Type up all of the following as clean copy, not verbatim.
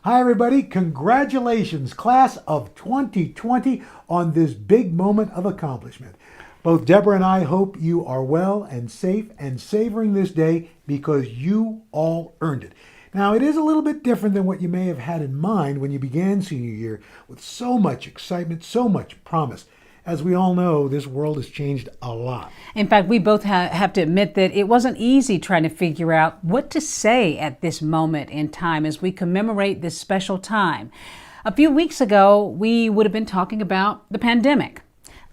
Hi, everybody. Congratulations, class of 2020, on this big moment of accomplishment. Both Deborah and I hope you are well and safe and savoring this day because you all earned it. Now, it is a little bit different than what you may have had in mind when you began senior year with so much excitement, so much promise. As we all know, this world has changed a lot. In fact, we both have to admit that it wasn't easy trying to figure out what to say at this moment in time as we commemorate this special time. A few weeks ago, we would have been talking about the pandemic,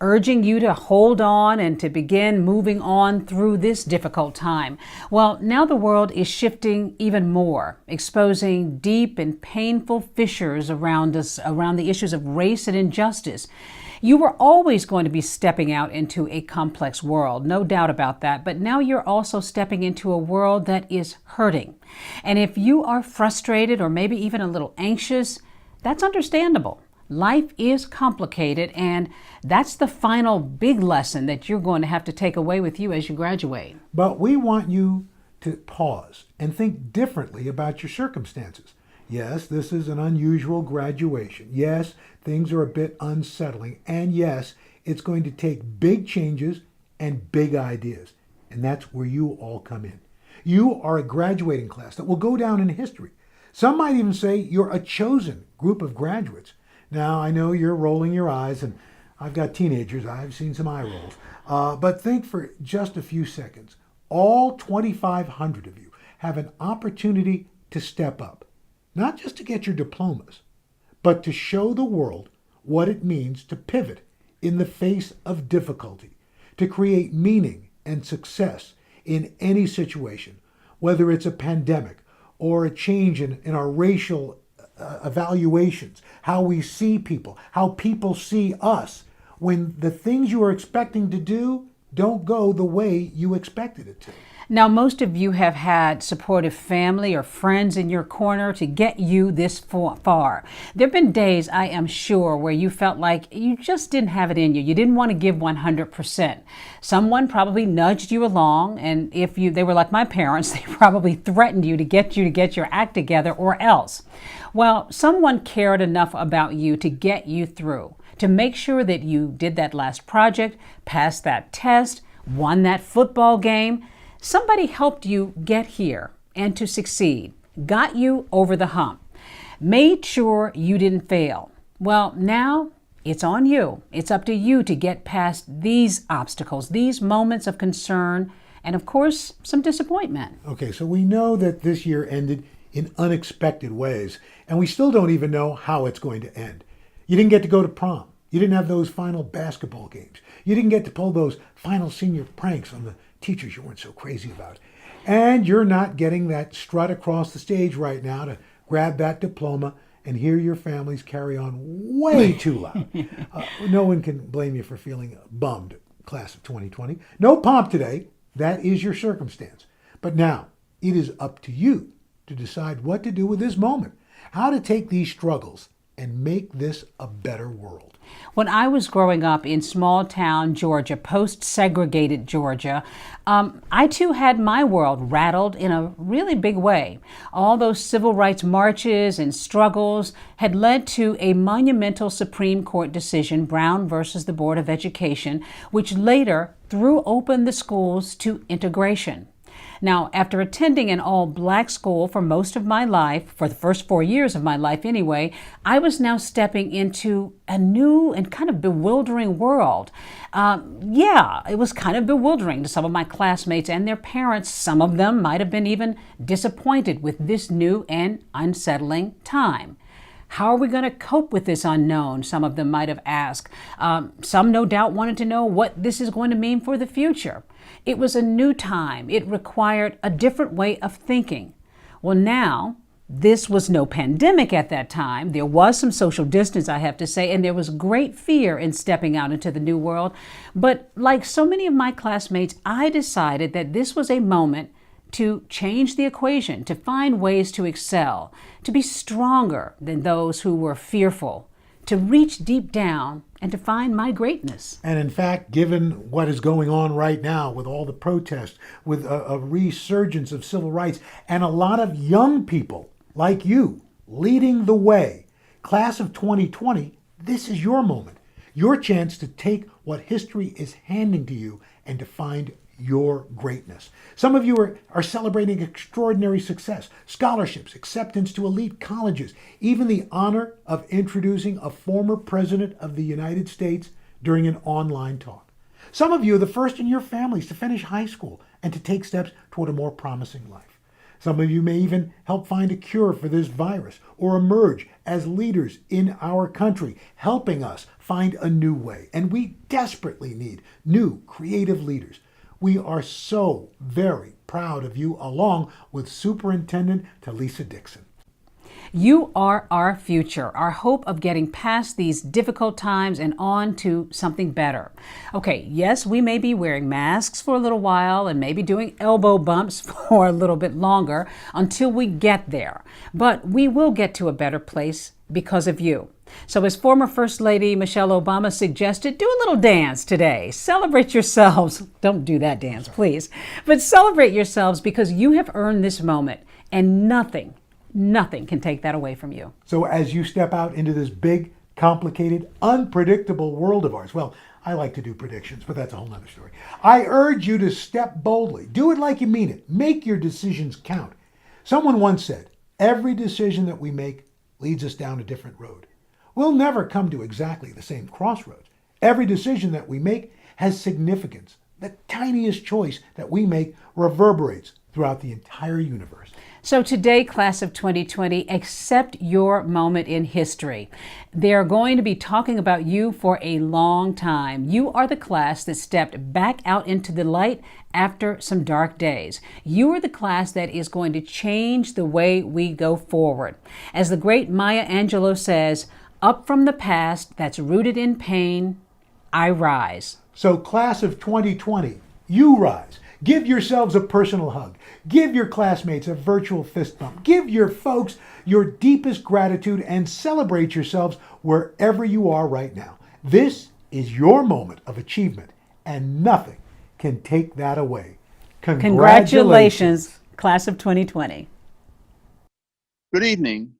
urging you to hold on and to begin moving on through this difficult time. Well, now the world is shifting even more, exposing deep and painful fissures around us, around the issues of race and injustice. You were always going to be stepping out into a complex world, no doubt about that, but now you're also stepping into a world that is hurting. And if you are frustrated or maybe even a little anxious, that's understandable. Life is complicated, and that's the final big lesson that you're going to have to take away with you as you graduate. But we want you to pause and think differently about your circumstances. Yes, this is an unusual graduation. Yes, things are a bit unsettling. And yes, it's going to take big changes and big ideas. And that's where you all come in. You are a graduating class that will go down in history. Some might even say you're a chosen group of graduates. Now, I know you're rolling your eyes, and I've got teenagers. I've seen some eye rolls. But think for just a few seconds. All 2,500 of you have an opportunity to step up. Not just to get your diplomas, but to show the world what it means to pivot in the face of difficulty, to create meaning and success in any situation, whether it's a pandemic or a change in our racial evaluations, how we see people, how people see us, when the things you are expecting to do don't go the way you expected it to. Now, most of you have had supportive family or friends in your corner to get you this far. There have been days, I am sure, where you felt like you just didn't have it in you. You didn't want to give 100%. Someone probably nudged you along, and if they were like my parents, they probably threatened you to get your act together or else. Well, someone cared enough about you to get you through, to make sure that you did that last project, passed that test, won that football game. Somebody helped you get here and to succeed, got you over the hump, made sure you didn't fail. Well, now it's on you. It's up to you to get past these obstacles, these moments of concern, and of course, some disappointment. Okay, so we know that this year ended in unexpected ways, and we still don't even know how it's going to end. You didn't get to go to prom. You didn't have those final basketball games. You didn't get to pull those final senior pranks on the teachers you weren't so crazy about. And you're not getting that strut across the stage right now to grab that diploma and hear your families carry on way too loud. No one can blame you for feeling bummed, class of 2020. No pomp today. That is your circumstance. But now, it is up to you to decide what to do with this moment, how to take these struggles and make this a better world. When I was growing up in small town Georgia, post-segregated Georgia, I too had my world rattled in a really big way. All those civil rights marches and struggles had led to a monumental Supreme Court decision, Brown versus the Board of Education, which later threw open the schools to integration. Now, after attending an all-black school for most of my life, for the first 4 years of my life anyway, I was now stepping into a new and kind of bewildering world. It was kind of bewildering to some of my classmates and their parents. Some of them might have been even disappointed with this new and unsettling time. How are we going to cope with this unknown? Some of them might have asked. Some no doubt wanted to know what this is going to mean for the future. It was a new time. It required a different way of thinking. Well, now, this was no pandemic at that time. There was some social distance, I have to say, and there was great fear in stepping out into the new world. But like so many of my classmates, I decided that this was a moment to change the equation, to find ways to excel, to be stronger than those who were fearful, to reach deep down and to find my greatness. And in fact, given what is going on right now with all the protests, with a resurgence of civil rights, and a lot of young people like you leading the way. Class of 2020, this is your moment, your chance to take what history is handing to you and to find your greatness. Some of you are celebrating extraordinary success, scholarships, acceptance to elite colleges, even the honor of introducing a former president of the United States during an online talk. Some of you are the first in your families to finish high school and to take steps toward a more promising life. Some of you may even help find a cure for this virus or emerge as leaders in our country, helping us find a new way. And we desperately need new creative leaders. We are so very proud of you, along with Superintendent Talisa Dixon. You are our future, our hope of getting past these difficult times and on to something better. Okay, yes, we may be wearing masks for a little while and maybe doing elbow bumps for a little bit longer until we get there. But we will get to a better place because of you. So as former First Lady Michelle Obama suggested, do a little dance today. Celebrate yourselves. Don't do that dance, please. But celebrate yourselves because you have earned this moment, and nothing can take that away from you. So as you step out into this big, complicated, unpredictable world of ours, well, I like to do predictions, but that's a whole nother story. I urge you to step boldly. Do it like you mean it. Make your decisions count. Someone once said, every decision that we make leads us down a different road. We'll never come to exactly the same crossroads. Every decision that we make has significance. The tiniest choice that we make reverberates throughout the entire universe. So today, class of 2020, accept your moment in history. They're going to be talking about you for a long time. You are the class that stepped back out into the light after some dark days. You are the class that is going to change the way we go forward. As the great Maya Angelou says, up from the past that's rooted in pain, I rise. So class of 2020, you rise. Give yourselves a personal hug. Give your classmates a virtual fist bump. Give your folks your deepest gratitude and celebrate yourselves wherever you are right now. This is your moment of achievement, and nothing can take that away. Congratulations, class of 2020. Good evening.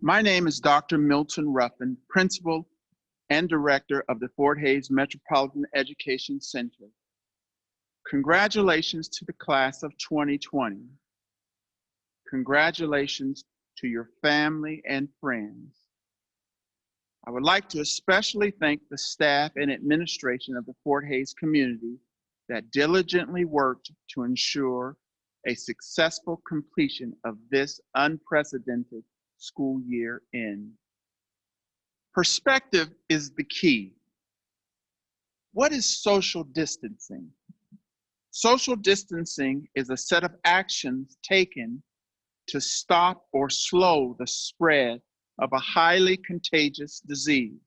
My name is Dr. Milton Ruffin, Principal and Director of the Fort Hays Metropolitan Education Center. Congratulations to the class of 2020. Congratulations to your family and friends. I would like to especially thank the staff and administration of the Fort Hays community that diligently worked to ensure a successful completion of this unprecedented school year end. Perspective is the key. What is social distancing? Social distancing is a set of actions taken to stop or slow the spread of a highly contagious disease.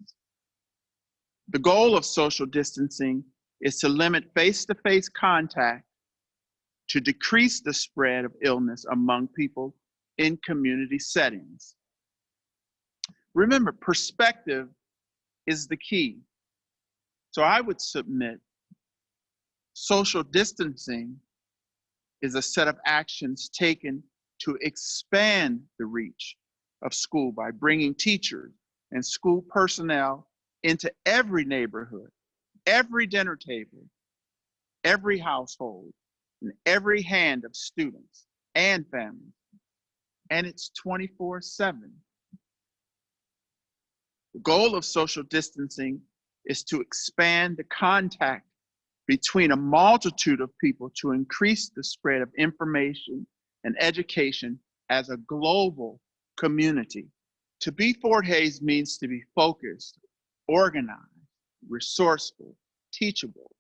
The goal of social distancing is to limit face-to-face contact to decrease the spread of illness among people in community settings. Remember, perspective is the key. So I would submit social distancing is a set of actions taken to expand the reach of school by bringing teachers and school personnel into every neighborhood, every dinner table, every household, and every hand of students and families. And it's 24/7. The goal of social distancing is to expand the contact between a multitude of people to increase the spread of information and education as a global community. To be Fort Hays means to be focused, organized, resourceful, teachable,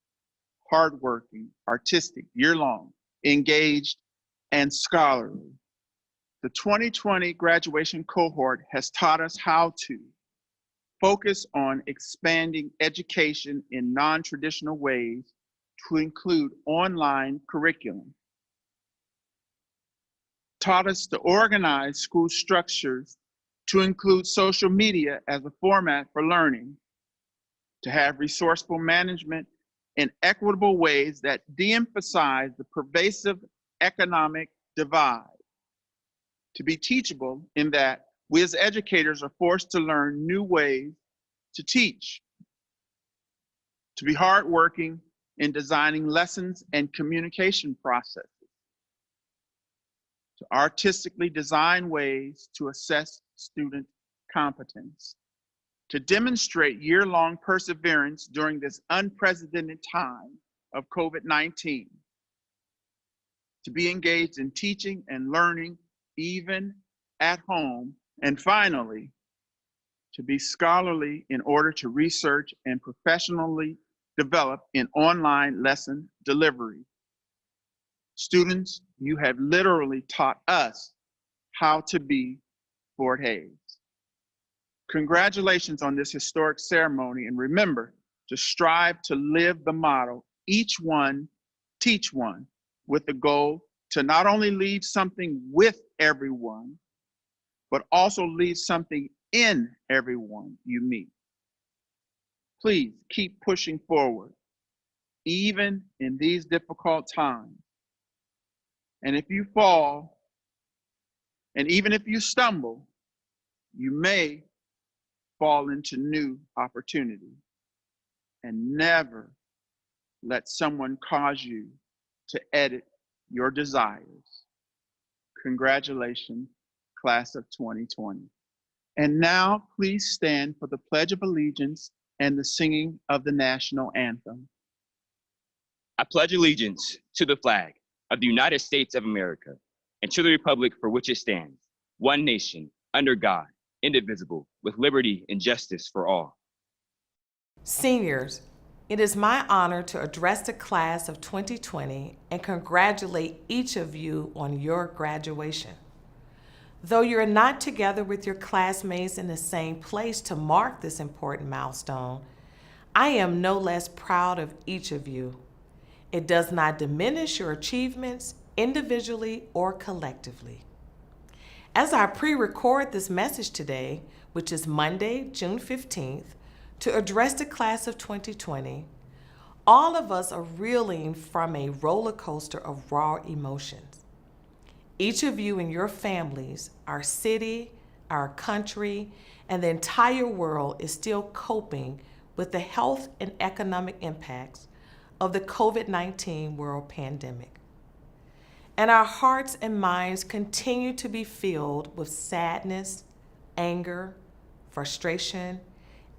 hardworking, artistic, year-long, engaged, and scholarly. The 2020 graduation cohort has taught us how to focus on expanding education in non-traditional ways to include online curriculum. Taught us to organize school structures to include social media as a format for learning, to have resourceful management in equitable ways that de-emphasize the pervasive economic divide, to be teachable in that We as educators are forced to learn new ways to teach, to be hardworking in designing lessons and communication processes, to artistically design ways to assess student competence, to demonstrate year-long perseverance during this unprecedented time of COVID-19, to be engaged in teaching and learning even at home, and finally, to be scholarly in order to research and professionally develop in online lesson delivery. Students, you have literally taught us how to be Fort Hays. Congratulations on this historic ceremony, and remember to strive to live the motto, each one, teach one, with the goal to not only leave something with everyone, but also leave something in everyone you meet. Please keep pushing forward, even in these difficult times. And if you fall, and even if you stumble, you may fall into new opportunity. And never let someone cause you to edit your desires. Congratulations, class of 2020. And now please stand for the Pledge of Allegiance and the singing of the national anthem. I pledge allegiance to the flag of the United States of America and to the republic for which it stands, one nation, under God, indivisible, with liberty and justice for all. Seniors, it is my honor to address the class of 2020 and congratulate each of you on your graduation. Though you're not together with your classmates in the same place to mark this important milestone, I am no less proud of each of you. It does not diminish your achievements individually or collectively. As I pre-record this message today, which is Monday, June 15th, to address the class of 2020, all of us are reeling from a roller coaster of raw emotions. Each of you and your families, our city, our country, and the entire world is still coping with the health and economic impacts of the COVID-19 world pandemic. And our hearts and minds continue to be filled with sadness, anger, frustration,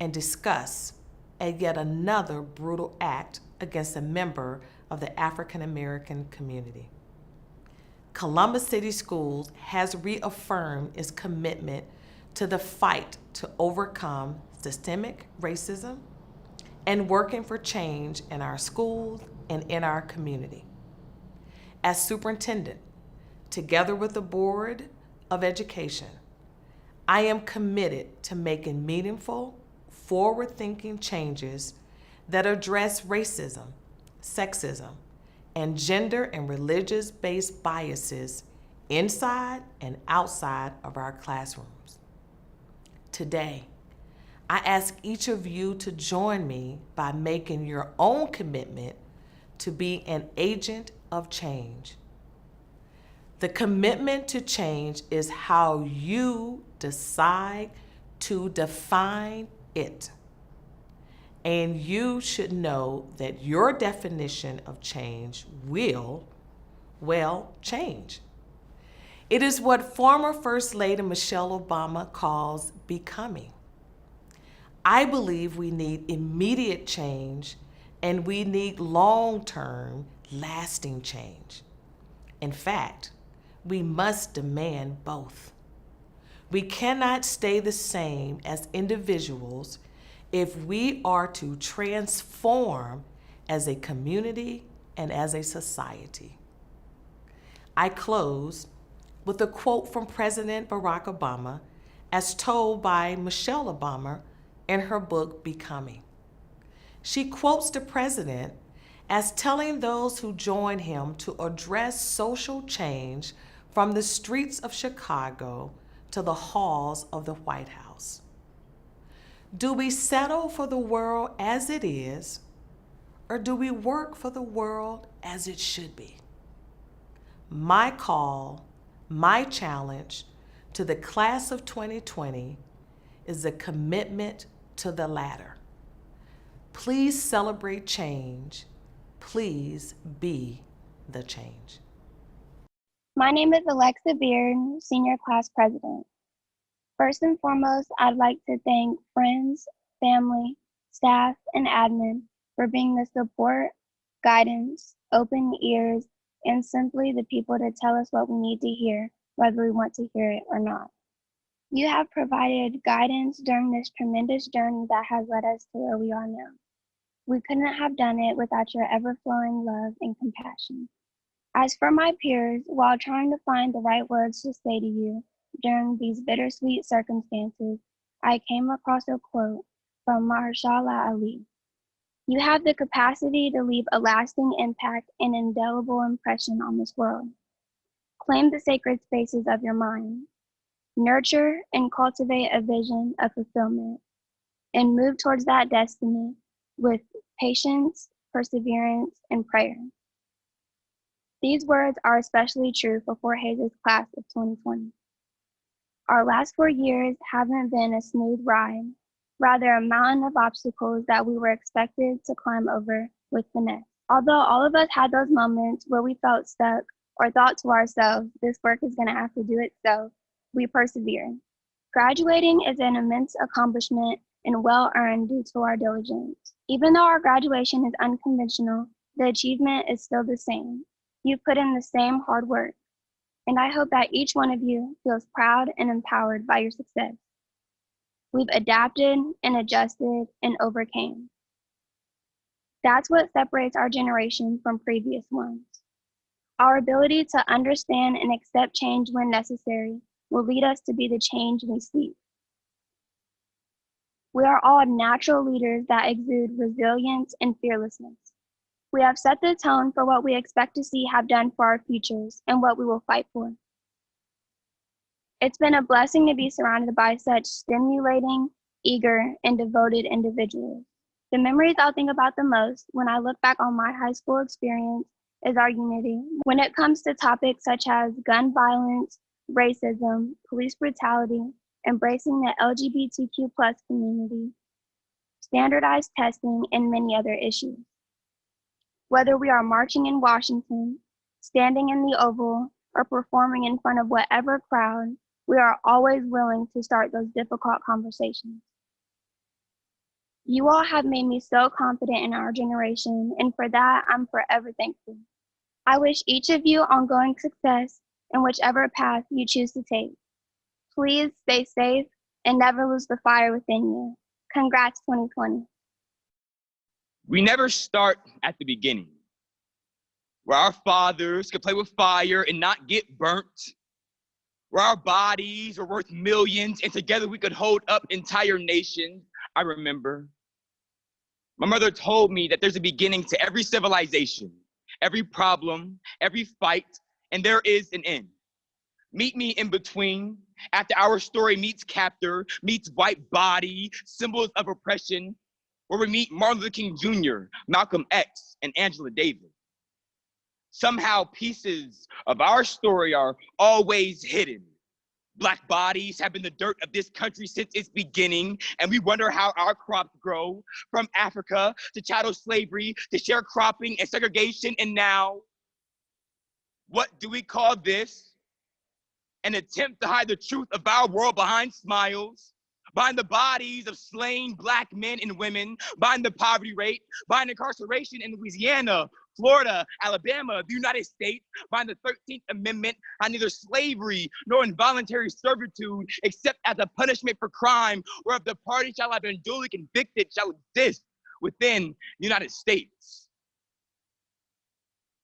and disgust at yet another brutal act against a member of the African American community. Columbus City Schools has reaffirmed its commitment to the fight to overcome systemic racism and working for change in our schools and in our community. As superintendent, together with the Board of Education, I am committed to making meaningful, forward-thinking changes that address racism, sexism, and gender and religious-based biases inside and outside of our classrooms. Today, I ask each of you to join me by making your own commitment to be an agent of change. The commitment to change is how you decide to define it. And you should know that your definition of change will, change. It is what former First Lady Michelle Obama calls becoming. I believe we need immediate change and we need long-term, lasting change. In fact, we must demand both. We cannot stay the same as individuals if we are to transform as a community and as a society. I close with a quote from President Barack Obama as told by Michelle Obama in her book, Becoming. She quotes the president as telling those who join him to address social change from the streets of Chicago to the halls of the White House. Do we settle for the world as it is, or do we work for the world as it should be? My call, my challenge to the class of 2020 is a commitment to the latter. Please celebrate change. Please be the change. My name is Alexa Beard, Senior Class President. First and foremost, I'd like to thank friends, family, staff, and admin for being the support, guidance, open ears, and simply the people to tell us what we need to hear, whether we want to hear it or not. You have provided guidance during this tremendous journey that has led us to where we are now. We couldn't have done it without your ever-flowing love and compassion. As for my peers, while trying to find the right words to say to you during these bittersweet circumstances, I came across a quote from Mahershala Ali. You have the capacity to leave a lasting impact and indelible impression on this world. Claim the sacred spaces of your mind. Nurture and cultivate a vision of fulfillment, and move towards that destiny with patience, perseverance, and prayer. These words are especially true for Fort Hays' class of 2020. Our last 4 years haven't been a smooth ride, rather a mountain of obstacles that we were expected to climb over with finesse. Although all of us had those moments where we felt stuck or thought to ourselves, this work is going to have to do itself, we persevered. Graduating is an immense accomplishment and well-earned due to our diligence. Even though our graduation is unconventional, the achievement is still the same. You put in the same hard work, and I hope that each one of you feels proud and empowered by your success. We've adapted and adjusted and overcame. That's what separates our generation from previous ones. Our ability to understand and accept change when necessary will lead us to be the change we seek. We are all natural leaders that exude resilience and fearlessness. We have set the tone for what we expect to see have done for our futures and what we will fight for. It's been a blessing to be surrounded by such stimulating, eager, and devoted individuals. The memories I'll think about the most when I look back on my high school experience is our unity when it comes to topics such as gun violence, racism, police brutality, embracing the LGBTQ+ community, standardized testing, and many other issues. Whether we are marching in Washington, standing in the Oval, or performing in front of whatever crowd, we are always willing to start those difficult conversations. You all have made me so confident in our generation, and for that, I'm forever thankful. I wish each of you ongoing success in whichever path you choose to take. Please stay safe and never lose the fire within you. Congrats, 2020. We never start at the beginning, where our fathers could play with fire and not get burnt, where our bodies are worth millions and together we could hold up entire nations. I remember my mother told me that there's a beginning to every civilization, every problem, every fight, and there is an end. Meet me in between, after our story meets captor, meets white body, symbols of oppression, where we meet Martin Luther King Jr., Malcolm X, and Angela Davis. Somehow pieces of our story are always hidden. Black bodies have been the dirt of this country since its beginning, and we wonder how our crops grow, from Africa to chattel slavery to sharecropping and segregation, and now, what do we call this? An attempt to hide the truth of our world behind smiles, behind the bodies of slain Black men and women, behind the poverty rate, behind incarceration in Louisiana, Florida, Alabama, the United States, behind the 13th Amendment, on neither slavery nor involuntary servitude, except as a punishment for crime, whereof the party shall have been duly convicted shall exist within the United States.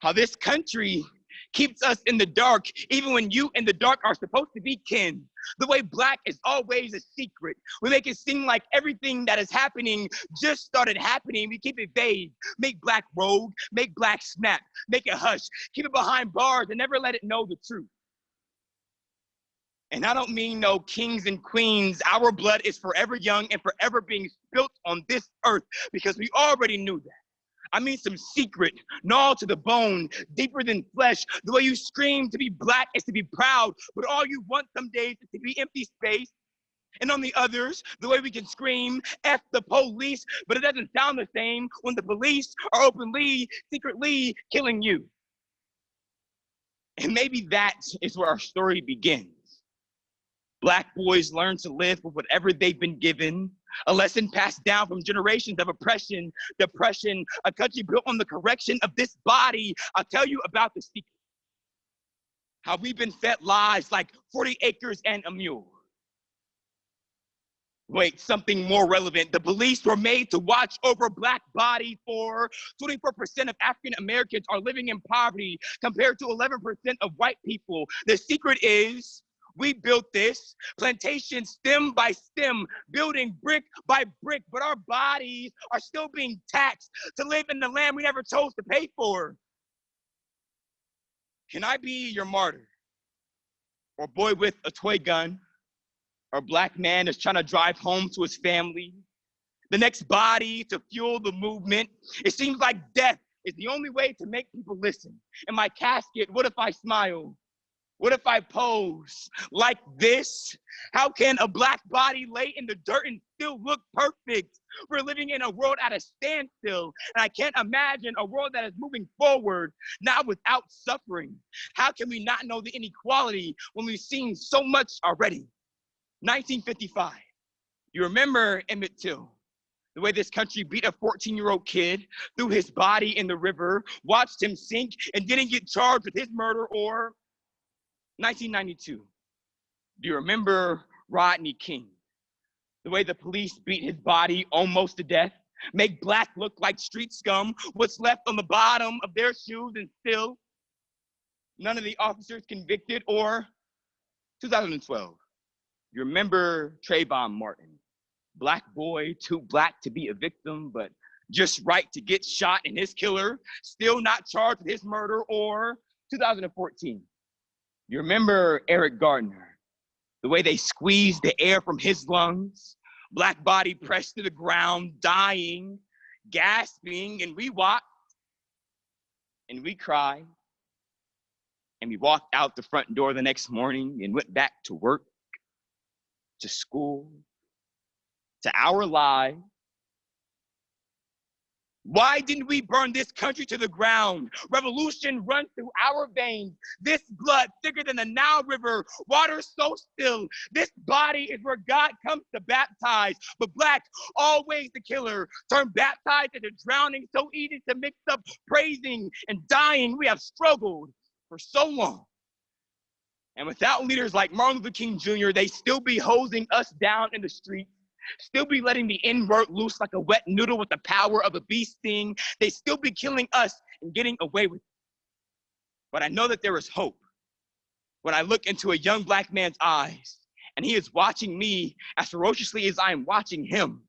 How this country keeps us in the dark, even when you and the dark are supposed to be kin. The way Black is always a secret. We make it seem like everything that is happening just started happening. We keep it vague. Make Black rogue, make Black snap, make it hush, keep it behind bars and never let it know the truth. And I don't mean no kings and queens. Our blood is forever young and forever being spilt on this earth because we already knew that. I mean some secret, gnawed to the bone, deeper than flesh. The way you scream to be Black is to be proud, but all you want some days is to be empty space. And on the others, the way we can scream, F the police, but it doesn't sound the same when the police are openly, secretly killing you. And maybe that is where our story begins. Black boys learn to live with whatever they've been given, a lesson passed down from generations of oppression, depression, a country built on the correction of this body. I'll tell you about the secret. How we've been fed lies like 40 acres and a mule. Wait, something more relevant. The police were made to watch over Black bodies. For 24% of African Americans are living in poverty compared to 11% of white people. The secret is we built this plantation stem by stem, building brick by brick, but our bodies are still being taxed to live in the land we never chose to pay for. Can I be your martyr? Or boy with a toy gun? Or Black man is trying to drive home to his family? The next body to fuel the movement? It seems like death is the only way to make people listen. In my casket, what if I smile? What if I pose like this? How can a Black body lay in the dirt and still look perfect? We're living in a world at a standstill, and I can't imagine a world that is moving forward, not without suffering. How can we not know the inequality when we've seen so much already? 1955, you remember Emmett Till, the way this country beat a 14-year-old kid, threw his body in the river, watched him sink, and didn't get charged with his murder. Or 1992, do you remember Rodney King? The way the police beat his body almost to death, make Black look like street scum, what's left on the bottom of their shoes, and still none of the officers convicted. Or 2012, you remember Trayvon Martin? Black boy, too Black to be a victim, but just right to get shot, and his killer still not charged with his murder. Or 2014, you remember Eric Gardner? The way they squeezed the air from his lungs, Black body pressed to the ground, dying, gasping, and we watched, and we cried, and we walked out the front door the next morning and went back to work, to school, to our lives. Why didn't we burn this country to the ground? Revolution runs through our veins. This blood thicker than the Nile River, water so still. This body is where God comes to baptize. But Black, always the killer, turned baptized into drowning, so easy to mix up praising and dying. We have struggled for so long. And without leaders like Martin Luther King Jr., they still be hosing us down in the streets, still be letting the N-word loose like a wet noodle with the power of a bee sting. They still be killing us and getting away with it. But I know that there is hope when I look into a young Black man's eyes, and he is watching me as ferociously as I am watching him.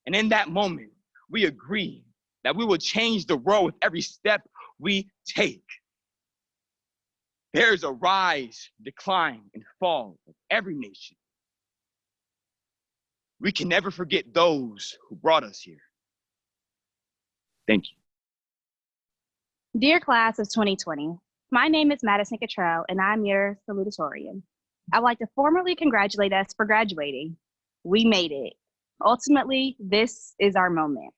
And in that moment, we agree that we will change the world with every step we take. There is a rise, decline, and fall of every nation. We can never forget those who brought us here. Thank you. Dear class of 2020, my name is Madison Cottrell, and I'm your salutatorian. I'd like to formally congratulate us for graduating. We made it. Ultimately, this is our moment.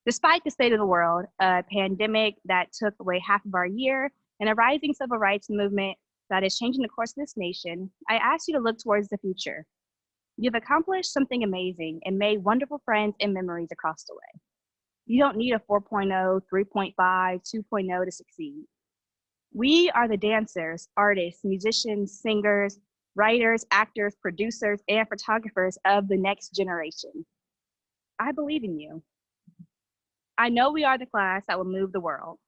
Despite the state of the world, a pandemic that took away half of our year, and a rising civil rights movement that is changing the course of this nation, I ask you to look towards the future. You've accomplished something amazing and made wonderful friends and memories across the way. You don't need a 4.0, 3.5, 2.0 to succeed. We are the dancers, artists, musicians, singers, writers, actors, producers, and photographers of the next generation. I believe in you. I know we are the class that will move the world.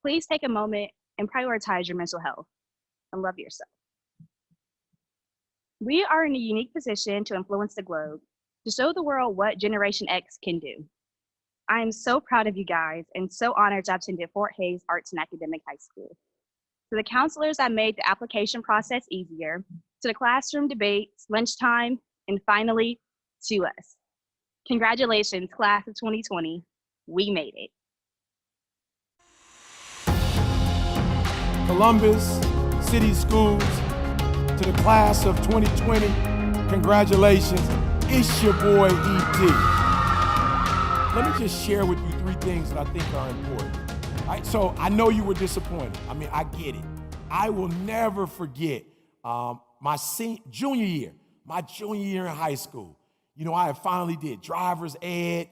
Please take a moment and prioritize your mental health and love yourself. We are in a unique position to influence the globe, to show the world what Generation X can do. I am so proud of you guys and so honored to have attended Fort Hays Arts and Academic High School. To the counselors that made the application process easier, to the classroom debates, lunchtime, and finally, to us. Congratulations, class of 2020. We made it. Columbus City Schools, to the class of 2020, congratulations. It's your boy, E.D. Let me just share with you 3 things that I think are important. All right, so I know you were disappointed. I mean, I get it. I will never forget my junior year in high school. You know, I finally did driver's ed,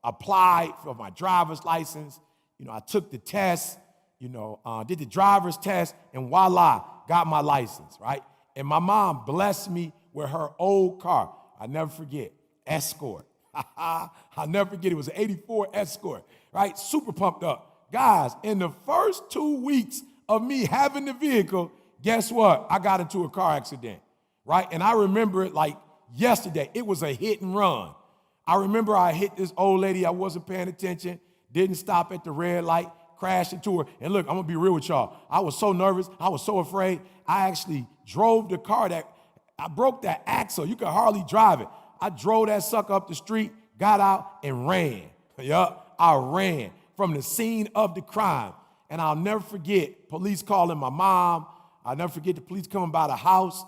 applied for my driver's license. You know, I took the test, did the driver's test, and voila, got my license, right? And my mom blessed me with her old car. I never forget, Escort. I'll never forget, it was an 84 Escort, right? Super pumped up. Guys, in the first 2 weeks of me having the vehicle, guess what? I got into a car accident, right? And I remember it like yesterday. It was a hit and run. I remember I hit this old lady. I wasn't paying attention, didn't stop at the red light, crashed into her. And look, I'm gonna be real with y'all. I was so nervous. I was so afraid. I actually drove the car I broke that axle. You could hardly drive it. I drove that sucker up the street, got out, and ran. Yup, I ran from the scene of the crime. And I'll never forget police calling my mom. I'll never forget the police coming by the house.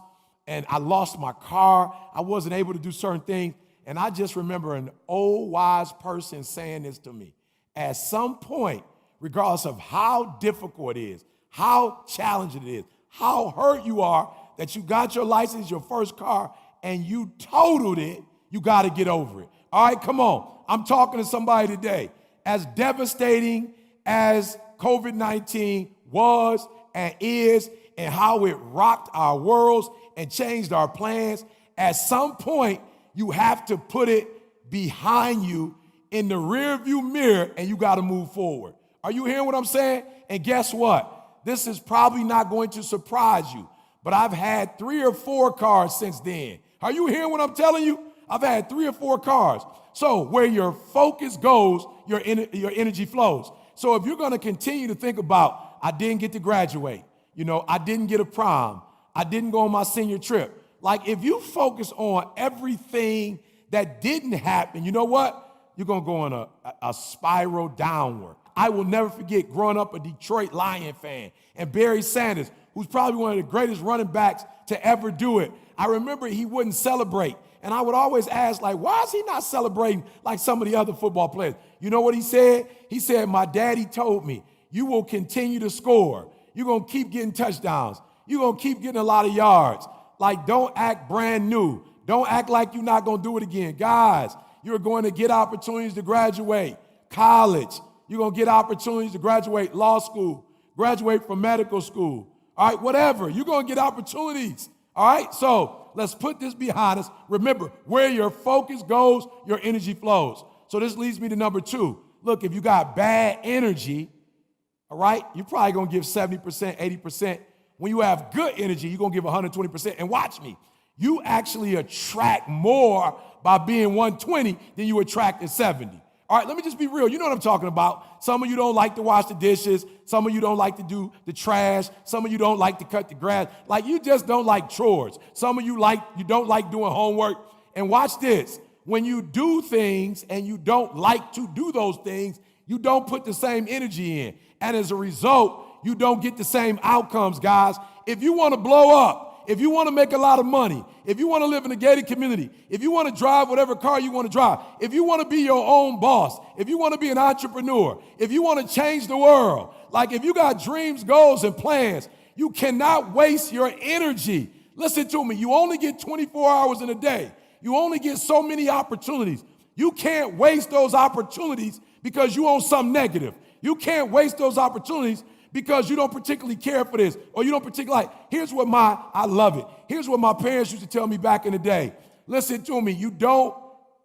And I lost my car. I wasn't able to do certain things. And I just remember an old wise person saying this to me. At some point, regardless of how difficult it is, how challenging it is, how hurt you are that you got your license, your first car, and you totaled it, you got to get over it. All right, come on. I'm talking to somebody today. As devastating as COVID-19 was and is, and how it rocked our worlds and changed our plans, at some point, you have to put it behind you in the rearview mirror, and you got to move forward. Are you hearing what I'm saying? And guess what? This is probably not going to surprise you, but I've had 3 or 4 cars since then. Are you hearing what I'm telling you? I've had 3 or 4 cars. So where your focus goes, your energy flows. So if you're going to continue to think about, I didn't get to graduate, I didn't get a prom, I didn't go on my senior trip. Like if you focus on everything that didn't happen, you know what? You're going to go on a spiral downward. I will never forget growing up a Detroit Lion fan and Barry Sanders, who's probably one of the greatest running backs to ever do it. I remember he wouldn't celebrate. And I would always ask, like, why is he not celebrating like some of the other football players? You know what he said? He said, my daddy told me, you will continue to score. You're going to keep getting touchdowns. You're going to keep getting a lot of yards. Like, don't act brand new. Don't act like you're not going to do it again. Guys, you're going to get opportunities to graduate college. You're going to get opportunities to graduate law school, graduate from medical school. All right, whatever. You're going to get opportunities. All right, so let's put this behind us. Remember, where your focus goes, your energy flows. So this leads me to number 2. Look, if you got bad energy, all right, you're probably going to give 70%, 80%. When you have good energy, you're going to give 120%. And watch me, you actually attract more by being 120 than you attract at 70. All right, let me just be real. You know what I'm talking about. Some of you don't like to wash the dishes. Some of you don't like to do the trash. Some of you don't like to cut the grass. Like, you just don't like chores. Some of you don't like doing homework. And watch this. When you do things and you don't like to do those things, you don't put the same energy in. And as a result, you don't get the same outcomes, guys. If you want to blow up, if you want to make a lot of money, if you want to live in a gated community, if you want to drive whatever car you want to drive, if you want to be your own boss, if you want to be an entrepreneur, if you want to change the world, like if you got dreams, goals, and plans, you cannot waste your energy. Listen to me. You only get 24 hours in a day. You only get so many opportunities. You can't waste those opportunities because you own something negative. You can't waste those opportunities because you don't particularly care for this or you don't particularly like. I love it. Here's what my parents used to tell me back in the day. Listen to me. You don't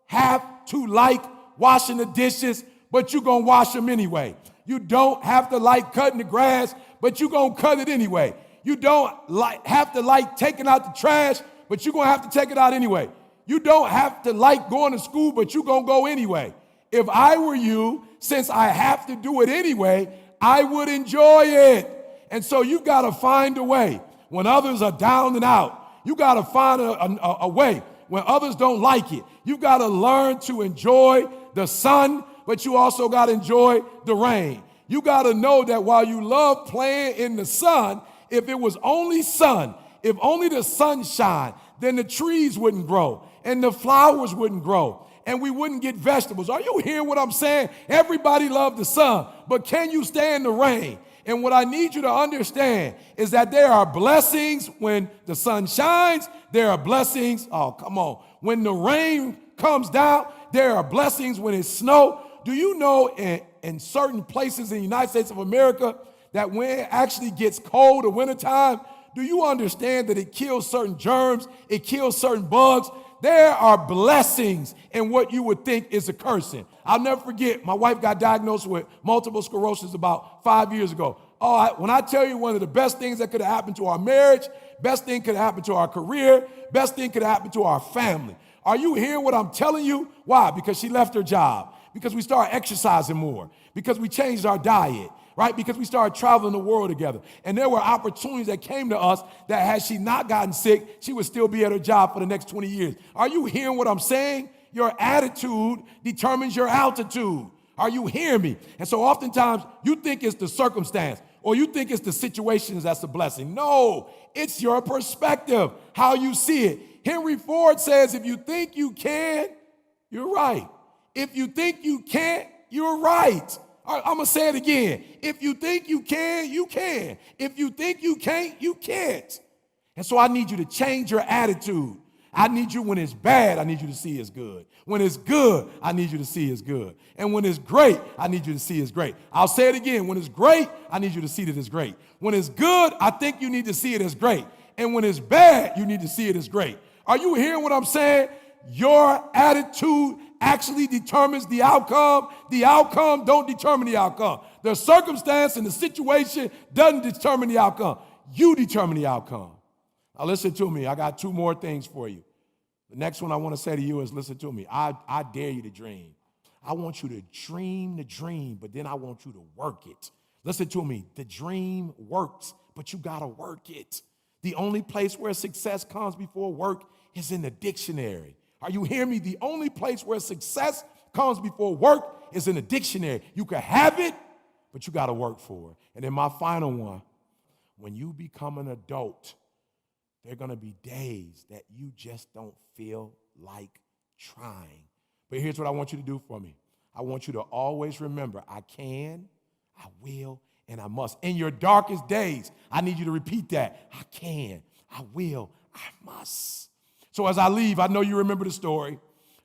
have to like washing the dishes, but you're going to wash them anyway. You don't have to like cutting the grass, but you're going to cut it anyway. You don't have to like taking out the trash, but you're going to have to take it out anyway. You don't have to like going to school, but you're going to go anyway. If I were you, since I have to do it anyway, I would enjoy it. And so you've got to find a way. When others are down and out, you got to find a way. When others don't like it, you've got to learn to enjoy the sun, but you also got to enjoy the rain. You got to know that while you love playing in the sun, if it was only sun, if only the sun shine, then the trees wouldn't grow and the flowers wouldn't grow and we wouldn't get vegetables. Are you hearing what I'm saying? Everybody loves the sun, but can you stand the rain? And what I need you to understand is that there are blessings when the sun shines. There are blessings, oh, come on, when the rain comes down. There are blessings when it snows. Do you know in certain places in the United States of America that when it actually gets cold or wintertime, do you understand that it kills certain germs? It kills certain bugs. There are blessings in what you would think is a cursing. I'll never forget, my wife got diagnosed with multiple sclerosis about 5 years ago. When I tell you one of the best things that could have happened to our marriage, best thing could have happened to our career, best thing could have happened to our family. Are you hearing what I'm telling you? Why? Because she left her job. Because we started exercising more. Because we changed our diet. Right? Because we started traveling the world together. And there were opportunities that came to us that had she not gotten sick, she would still be at her job for the next 20 years. Are you hearing what I'm saying? Your attitude determines your altitude. Are you hearing me? And so oftentimes you think it's the circumstance or you think it's the situations that's a blessing. No, it's your perspective, how you see it. Henry Ford says, if you think you can, you're right. If you think you can't, you're right. I'm going to say it again. If you think you can, you can. If you think you can't, you can't. And so I need you to change your attitude. I need you, when it's bad, I need you to see it's good. When it's good, I need you to see it's good. And when it's great, I need you to see it's great. I'll say it again. When it's great, I need you to see that it's great. When it's good, I think you need to see it as great. And when it's bad, you need to see it as great. Are you hearing what I'm saying? Your attitude actually determines the outcome. The outcome don't determine the outcome. The circumstance and the situation doesn't determine the outcome. You determine the outcome. Now listen to me. I got two more things for you. The next one I want to say to you is listen to me. I dare you to dream. I want you to dream the dream, but then I want you to work it. Listen to me. The dream works, but you got to work it. The only place where success comes before work is in the dictionary. Are you hearing me? The only place where success comes before work is in the dictionary. You can have it, but you got to work for it. And then my final one, when you become an adult, there are going to be days that you just don't feel like trying. But here's what I want you to do for me. I want you to always remember, I can, I will, and I must. In your darkest days, I need you to repeat that. I can, I will, I must. So as I leave, I know you remember the story.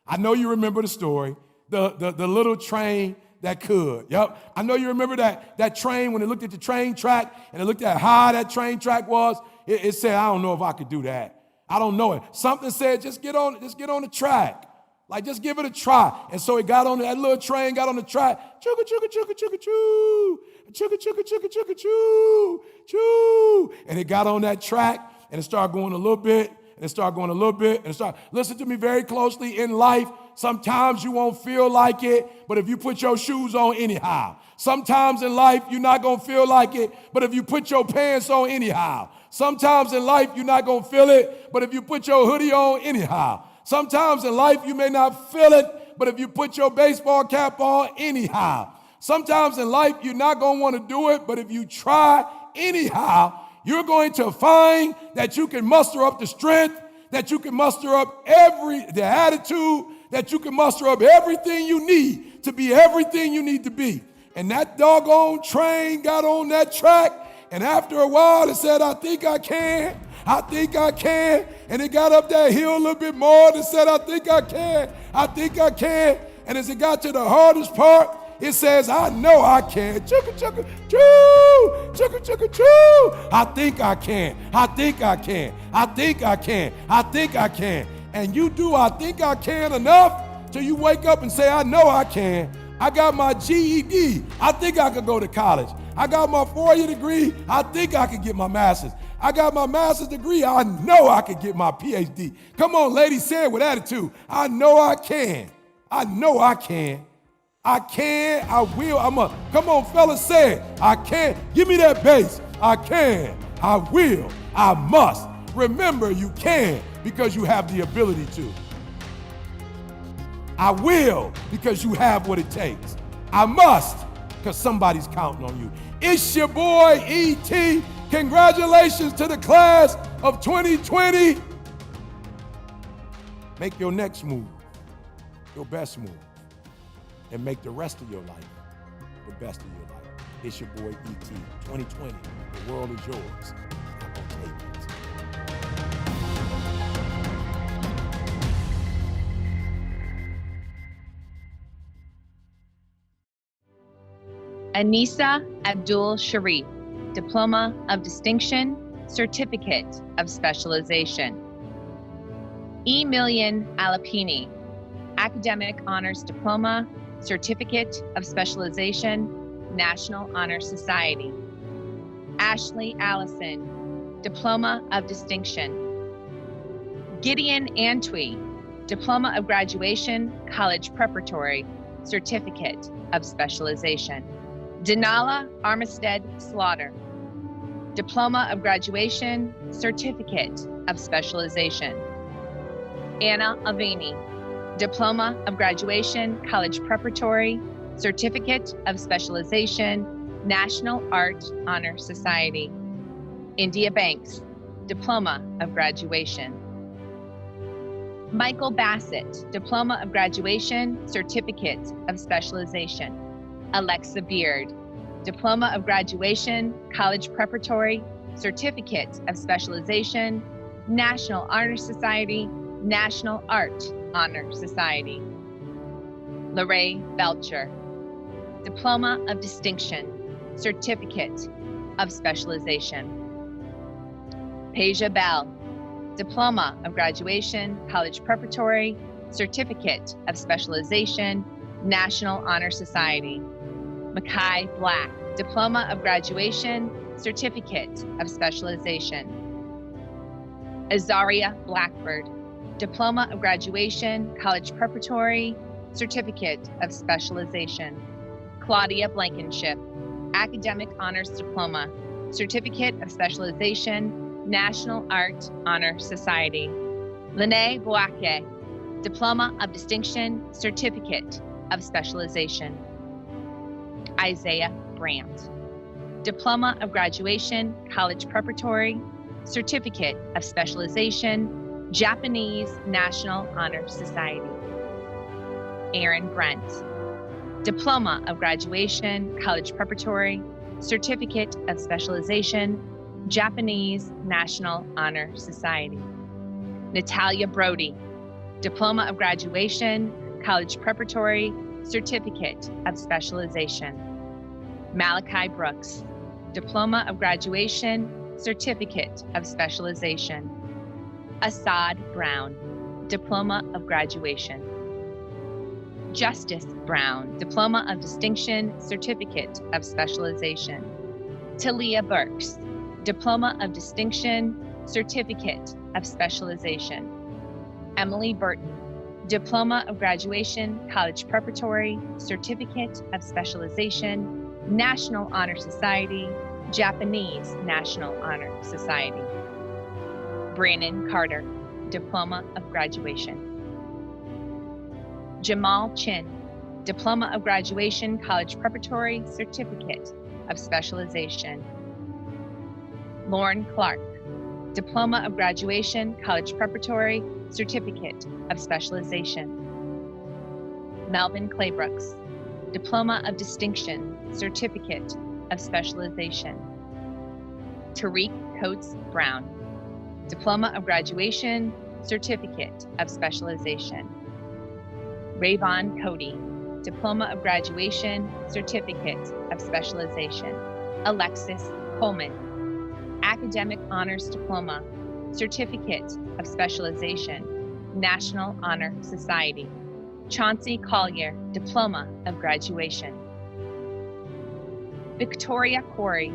I know you remember the story. The little train that could. Yep. I know you remember that train when it looked at the train track and it looked at how high that train track was. It said, I don't know if I could do that. I don't know it. Something said, just get on the track. Like, just give it a try. And so it got on, that little train got on the track. Chugga, chugga, chugga, chugga, choo. Chugga, chugga, chugga, chugga, choo. Choo. And it got on that track and it started going a little bit. And it started going a little bit. And it started, listen to me very closely. In life, sometimes you won't feel like it, but if you put your shoes on anyhow. Sometimes in life, you're not going to feel like it, but if you put your pants on anyhow. Sometimes in life, you're not going to feel it, but if you put your hoodie on anyhow. Sometimes in life, you may not feel it, but if you put your baseball cap on anyhow. Sometimes in life, you're not going to want to do it, but if you try anyhow, you're going to find that you can muster up the strength, that you can muster up the attitude, that you can muster up everything you need to be everything you need to be. And that doggone train got on that track, and after a while it said, I think I can. I think I can. And it got up that hill a little bit more and said, I think I can. I think I can. And as it got to the hardest part, it says, I know I can. Chugga, chugga, choo. Chugga, chugga, choo. I think I can. I think I can. I think I can. I think I can. And you do I think I can enough till you wake up and say, I know I can. I got my GED. I think I could go to college. I got my 4-year degree. I think I could get my master's. I got my master's degree. I know I could get my PhD. Come on, ladies, say it with attitude. I know I can. I know I can. I can, I will, come on, fellas, say it. I can. Give me that bass. I can, I will, I must. Remember, you can because you have the ability to. I will because you have what it takes. I must because somebody's counting on you. It's your boy, E.T. Congratulations to the class of 2020. Make your next move your best move, and make the rest of your life the best of your life. It's your boy, E.T. 2020. The world is yours. I'm gonna take it. Anissa Abdul Sharif, Diploma of Distinction, Certificate of Specialization. Emilian Alapini, Academic Honors Diploma, Certificate of Specialization, National Honor Society. Ashley Allison, Diploma of Distinction. Gideon Antwi, Diploma of Graduation, College Preparatory, Certificate of Specialization. Denala Armistead Slaughter, Diploma of Graduation, Certificate of Specialization. Anna Aveni, Diploma of Graduation, College Preparatory, Certificate of Specialization, National Art Honor Society. India Banks, Diploma of Graduation. Michael Bassett, Diploma of Graduation, Certificate of Specialization. Alexa Beard, Diploma of Graduation, College Preparatory, Certificate of Specialization, National Honor Society, National Art Honor Society. Lorraine Belcher, Diploma of Distinction, Certificate of Specialization. Peja Bell, Diploma of Graduation, College Preparatory, Certificate of Specialization, National Honor Society. Makai Black, Diploma of Graduation, Certificate of Specialization. Azaria Blackford, Diploma of Graduation, College Preparatory, Certificate of Specialization. Claudia Blankenship, Academic Honors Diploma, Certificate of Specialization, National Art Honor Society. Lene Boake, Diploma of Distinction, Certificate of Specialization. Isaiah Brandt, Diploma of Graduation, College Preparatory, Certificate of Specialization, Japanese National Honor Society. Aaron Brent, Diploma of Graduation, College Preparatory, Certificate of Specialization, Japanese National Honor Society. Natalia Brody, Diploma of Graduation, College Preparatory, Certificate of Specialization. Malachi Brooks, Diploma of Graduation, Certificate of Specialization. Assad Brown, Diploma of Graduation. Justice Brown, Diploma of Distinction, Certificate of Specialization. Talia Burks, Diploma of Distinction, Certificate of Specialization. Emily Burton, Diploma of Graduation, College Preparatory, Certificate of Specialization, National Honor Society, Japanese National Honor Society. Brandon Carter, Diploma of Graduation. Jamal Chin, Diploma of Graduation, College Preparatory, Certificate of Specialization. Lauren Clark, Diploma of Graduation, College Preparatory, Certificate of Specialization. Melvin Claybrooks, Diploma of Distinction, Certificate of Specialization. Tariq Coates Brown, Diploma of Graduation, Certificate of Specialization. Rayvon Cody, Diploma of Graduation, Certificate of Specialization. Alexis Coleman, Academic Honors Diploma, Certificate of Specialization, National Honor Society. Chauncey Collier, Diploma of Graduation. Victoria Corey,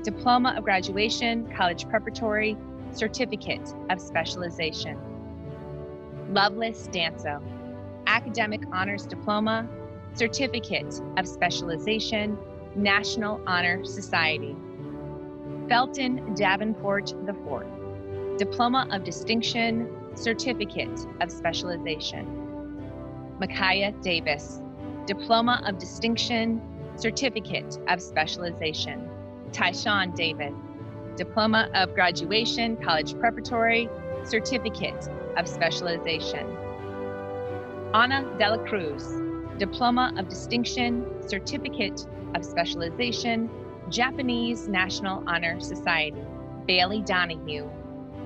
Diploma of Graduation, College Preparatory, Certificate of Specialization. Loveless Danso, Academic Honors Diploma, Certificate of Specialization, National Honor Society. Felton Davenport IV, Diploma of Distinction, Certificate of Specialization. Micaiah Davis, Diploma of Distinction, Certificate of Specialization. Tyshawn David, Diploma of Graduation, College Preparatory, Certificate of Specialization. Ana de la Cruz, Diploma of Distinction, Certificate of Specialization, Japanese National Honor Society. Bailey Donahue,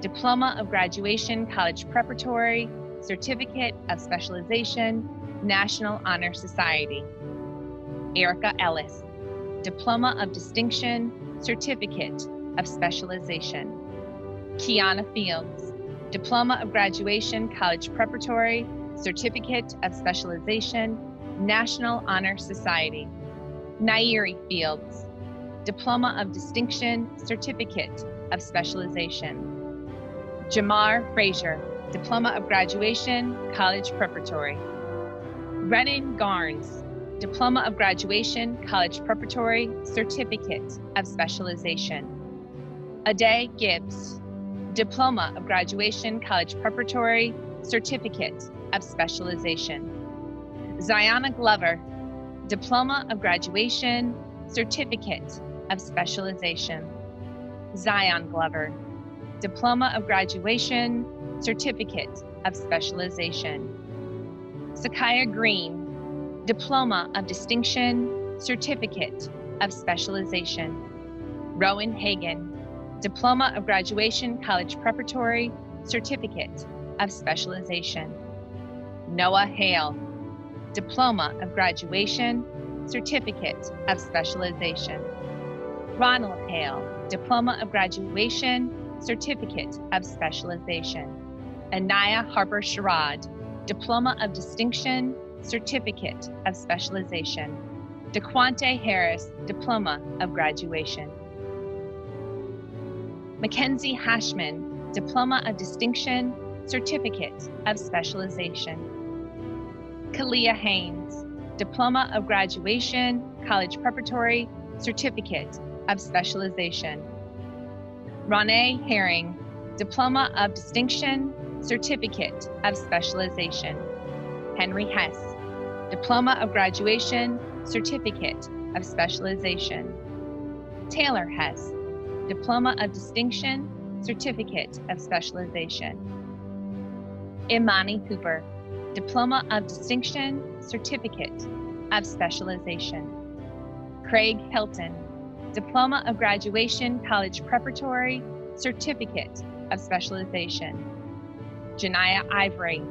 Diploma of Graduation, College Preparatory, Certificate of Specialization, National Honor Society. Erica Ellis, Diploma of Distinction, Certificate of Specialization. Kiana Fields, Diploma of Graduation, College Preparatory, Certificate of Specialization, National Honor Society. Nairi Fields, Diploma of Distinction, Certificate of Specialization. Jamar Frazier, Diploma of Graduation, College Preparatory. Renan Garnes, Diploma of Graduation, College Preparatory, Certificate of Specialization. Ade Gibbs, Diploma of Graduation, College Preparatory, Certificate of Specialization. Ziana Glover, Diploma of Graduation, Certificate of Specialization. Zion Glover, Diploma of Graduation, Certificate of Specialization. Sakaya Green, Diploma of Distinction, Certificate of Specialization. Rowan Hagan, Diploma of Graduation, College Preparatory, Certificate of Specialization. Noah Hale, Diploma of Graduation, Certificate of Specialization. Ronald Hale, Diploma of Graduation, Certificate of Specialization. Anaya Harper Sherrod, Diploma of Distinction, Certificate of Specialization. DeQuante Harris, Diploma of Graduation. Mackenzie Hashman, Diploma of Distinction, Certificate of Specialization. Kalia Haynes, Diploma of Graduation, College Preparatory, Certificate of Specialization. Ronee Herring, Diploma of Distinction, Certificate of Specialization. Henry Hess, Diploma of Graduation, Certificate of Specialization. Taylor Hess, Diploma of Distinction, Certificate of Specialization. Imani Hooper, Diploma of Distinction, Certificate of Specialization. Craig Hilton, Diploma of Graduation, College Preparatory, Certificate of Specialization. Janiyah Ivory,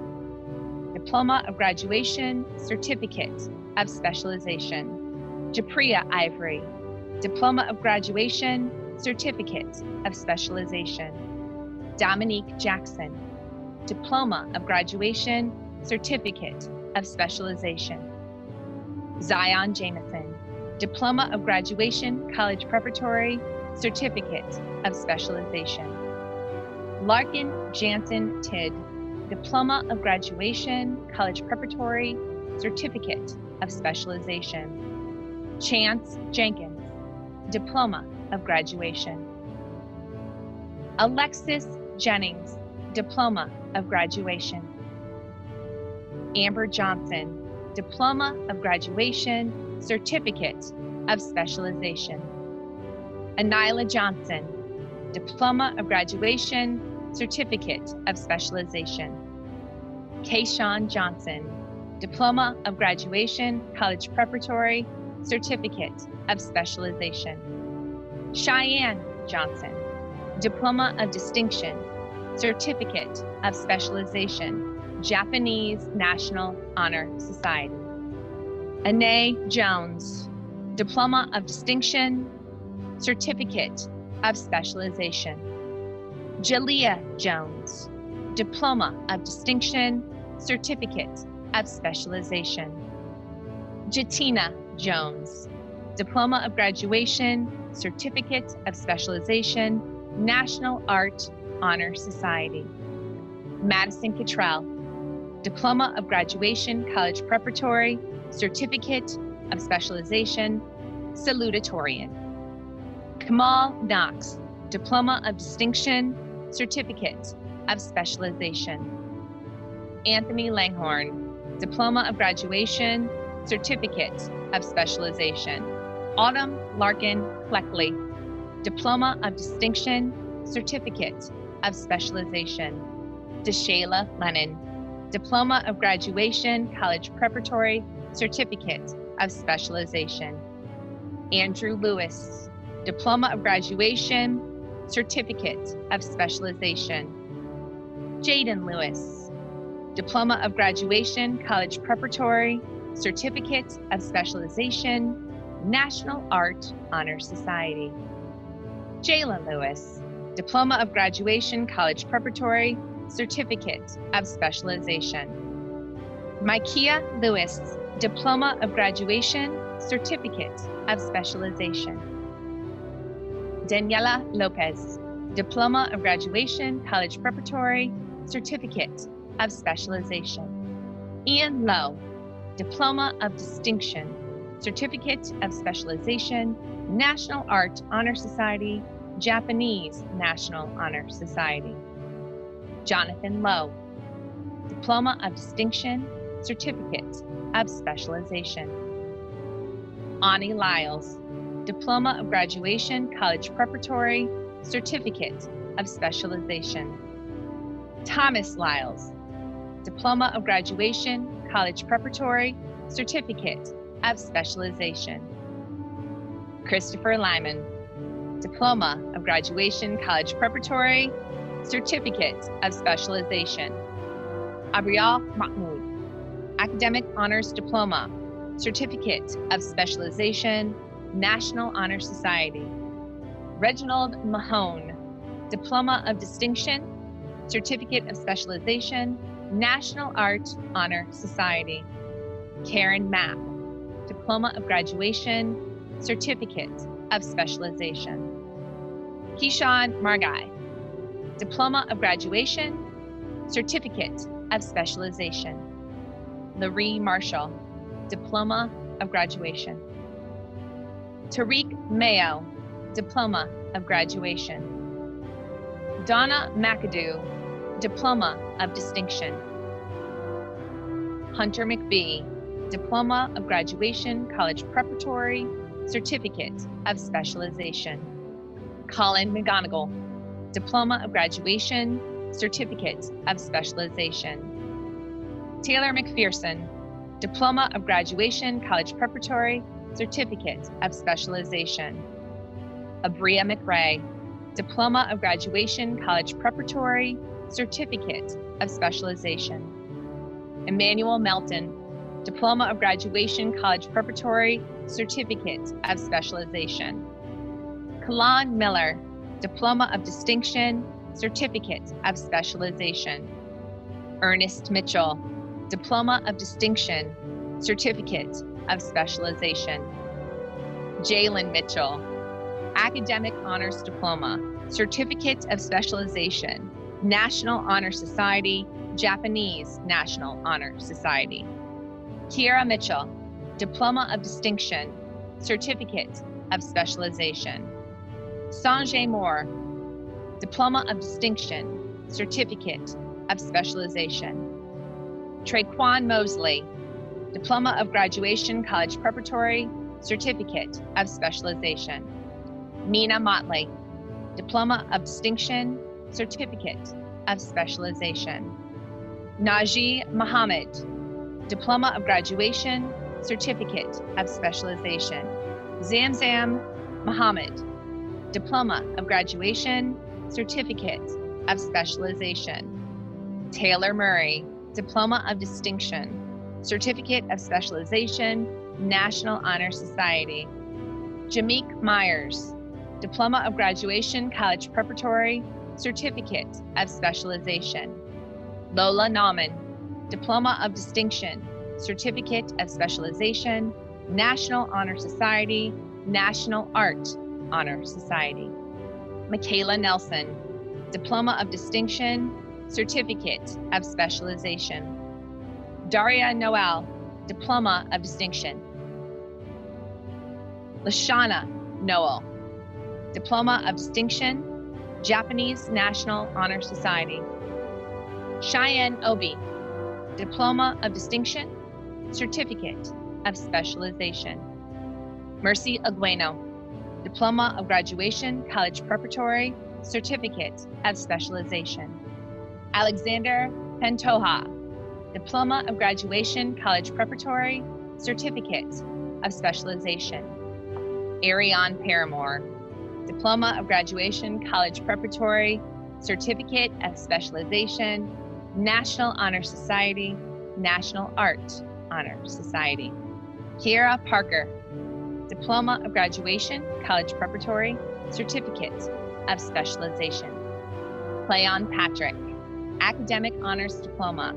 Diploma of Graduation, Certificate of Specialization. Japriya Ivory, Diploma of Graduation, Certificate of Specialization. Dominique Jackson, Diploma of Graduation, Certificate of Specialization. Zion Jameson, Diploma of Graduation, College Preparatory, Certificate of Specialization. Larkin Jansen Tidd, Diploma of Graduation, College Preparatory, Certificate of Specialization. Chance Jenkins, Diploma of Graduation. Alexis Jennings, Diploma of Graduation. Amber Johnson, Diploma of Graduation, Certificate of Specialization. Anila Johnson, Diploma of Graduation, Certificate of Specialization. Kayshawn Johnson, Diploma of Graduation, College Preparatory, Certificate of Specialization. Cheyenne Johnson, Diploma of Distinction, Certificate of Specialization, Japanese National Honor Society. Anae Jones, Diploma of Distinction, Certificate of Specialization. Jalea Jones, Diploma of Distinction, Certificate of Specialization. Jatina Jones, Diploma of Graduation, Certificate of Specialization, National Art Honor Society. Madison Cottrell, Diploma of Graduation, College Preparatory, Certificate of Specialization, Salutatorian. Kamal Knox, Diploma of Distinction, Certificate of Specialization. Anthony Langhorn, Diploma of Graduation, Certificate of Specialization. Autumn Larkin Cleckley, Diploma of Distinction, Certificate of Specialization. DeShayla Lennon, Diploma of Graduation, College Preparatory, Certificate of Specialization. Andrew Lewis, Diploma of Graduation, Certificate of Specialization. Jaden Lewis, Diploma of Graduation, College Preparatory, Certificate of Specialization, National Art Honor Society. Jayla Lewis, Diploma of Graduation, College Preparatory, Certificate of Specialization. Micaiah Lewis, Diploma of Graduation, Certificate of Specialization. Daniela Lopez, Diploma of Graduation, College Preparatory, Certificate of Specialization. Ian Lowe, Diploma of Distinction, Certificate of Specialization, National Art Honor Society, Japanese National Honor Society. Jonathan Lowe, Diploma of Distinction, Certificate of Specialization. Ani Lyles, Diploma of Graduation, College Preparatory, Certificate of Specialization. Thomas Lyles, Diploma of Graduation, College Preparatory, Certificate of Specialization. Christopher Lyman, Diploma of Graduation, College Preparatory, Certificate of Specialization. Abrial Mahmoud, Academic Honors Diploma, Certificate of Specialization, National Honor Society. Reginald Mahone, Diploma of Distinction, Certificate of Specialization, National Art Honor Society. Karen Mapp, Diploma of Graduation, Certificate of Specialization. Keyshawn Margai, Diploma of Graduation, Certificate of Specialization. Laree Marshall, Diploma of Graduation. Tariq Mayo, Diploma of Graduation. Donna McAdoo, Diploma of Distinction. Hunter McBee, Diploma of Graduation, College Preparatory, Certificate of Specialization. Colin McGonigal, Diploma of Graduation, Certificate of Specialization. Taylor McPherson, Diploma of Graduation, College Preparatory, Certificate of Specialization. Abria McRae, Diploma of Graduation, College Preparatory, Certificate of Specialization. Emmanuel Melton, Diploma of Graduation, College Preparatory, Certificate of Specialization. Kalan Miller, Diploma of Distinction, Certificate of Specialization. Ernest Mitchell, Diploma of Distinction, Certificate of Specialization. Jalen Mitchell, Academic Honors Diploma, Certificate of Specialization, National Honor Society, Japanese National Honor Society. Kiera Mitchell, Diploma of Distinction, Certificate of Specialization. Sanjay Moore, Diploma of Distinction, Certificate of Specialization. Traquan Mosley, Diploma of Graduation, College Preparatory, Certificate of Specialization. Mina Motley, Diploma of Distinction, Certificate of Specialization. Najee Muhammad, Diploma of Graduation, Certificate of Specialization. Zamzam Muhammad, Diploma of Graduation, Certificate of Specialization. Taylor Murray, Diploma of Distinction, Certificate of Specialization, National Honor Society. Jameek Myers, Diploma of Graduation, College Preparatory, Certificate of Specialization. Lola Nauman, Diploma of Distinction, Certificate of Specialization, National Honor Society, National Art Honor Society. Michaela Nelson, Diploma of Distinction, Certificate of Specialization. Daria Noel, Diploma of Distinction. Lashana Noel, Diploma of Distinction, Japanese National Honor Society. Cheyenne Obi, Diploma of Distinction, Certificate of Specialization. Mercy Agueno, Diploma of Graduation, College Preparatory, Certificate of Specialization. Alexander Pantoja, Diploma of Graduation, College Preparatory, Certificate of Specialization. Ariane Paramore, Diploma of Graduation, College Preparatory, Certificate of Specialization, National Honor Society, National Art Honor Society. Kiera Parker, Diploma of Graduation, College Preparatory, Certificate of Specialization. Cleon Patrick, Academic Honors Diploma,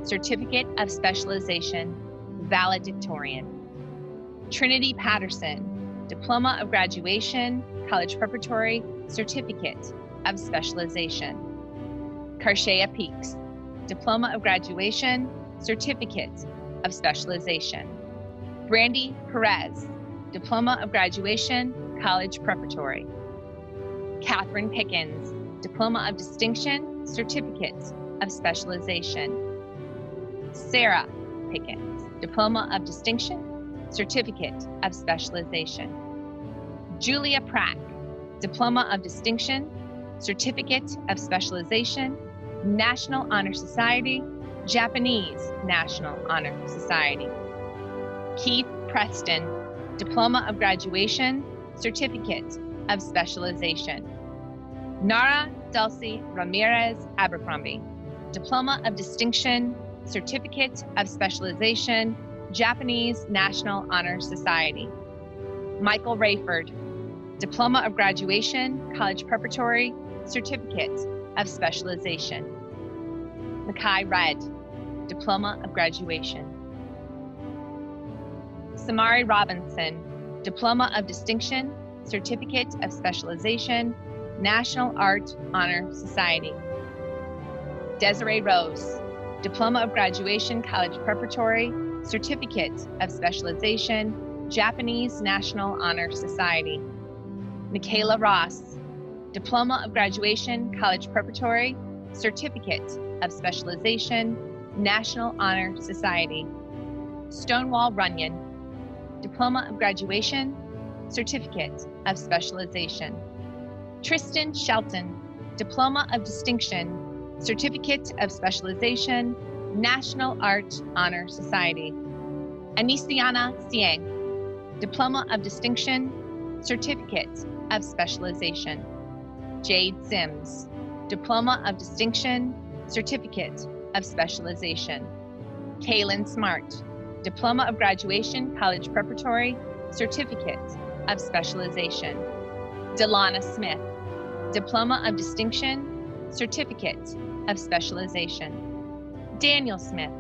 Certificate of Specialization, Valedictorian. Trinity Patterson, Diploma of Graduation, College Preparatory, Certificate of Specialization. Karshea Peaks, Diploma of Graduation, Certificate of Specialization. Brandy Perez, Diploma of Graduation, College Preparatory. Catherine Pickens, Diploma of Distinction, Certificate of Specialization. Sarah Pickens, Diploma of Distinction, Certificate of Specialization. Julia Prack, Diploma of Distinction, Certificate of Specialization, National Honor Society, Japanese National Honor Society. Keith Preston, Diploma of Graduation, Certificate of Specialization. Nara Dulce Ramirez Abercrombie, Diploma of Distinction, Certificate of Specialization, Japanese National Honor Society. Michael Rayford, Diploma of Graduation, College Preparatory, Certificate of Specialization. Makai Red, Diploma of Graduation. Samari Robinson, Diploma of Distinction, Certificate of Specialization, National Art Honor Society. Desiree Rose, Diploma of Graduation, College Preparatory, Certificate of Specialization, Japanese National Honor Society. Michaela Ross, Diploma of Graduation, College Preparatory, Certificate of Specialization, National Honor Society. Stonewall Runyon, Diploma of Graduation, Certificate of Specialization. Tristan Shelton, Diploma of Distinction, Certificate of Specialization, National Art Honor Society. Anisiana Sieng, Diploma of Distinction, Certificate of Specialization. Jade Sims, Diploma of Distinction, Certificate of Specialization. Kaylin Smart, Diploma of Graduation, College Preparatory, Certificate of Specialization. Delana Smith, Diploma of Distinction, Certificate of Specialization. Daniel Smith,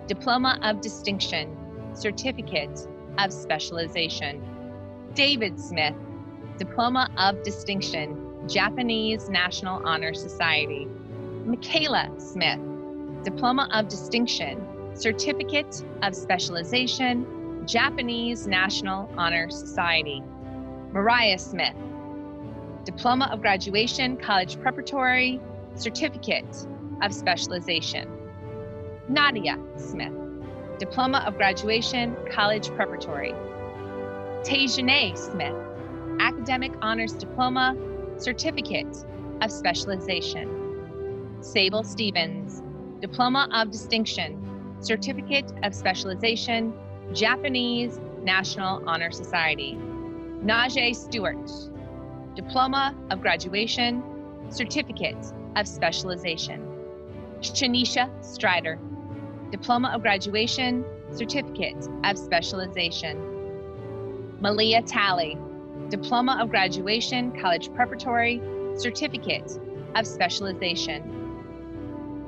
Diploma of Distinction, Certificate of Specialization. David Smith, Diploma of Distinction, Japanese National Honor Society. Michaela Smith, Diploma of Distinction, Certificate of Specialization, Japanese National Honor Society. Mariah Smith, Diploma of Graduation, College Preparatory, Certificate of Specialization. Nadia Smith, Diploma of Graduation, College Preparatory. Tajane Smith, Academic Honors Diploma, Certificate of Specialization. Sable Stevens, Diploma of Distinction, Certificate of Specialization, Japanese National Honor Society. Najee Stewart, Diploma of Graduation, Certificate of Specialization. Shanisha Strider, Diploma of Graduation, Certificate of Specialization. Malia Talley, Diploma of Graduation, College Preparatory, Certificate of Specialization.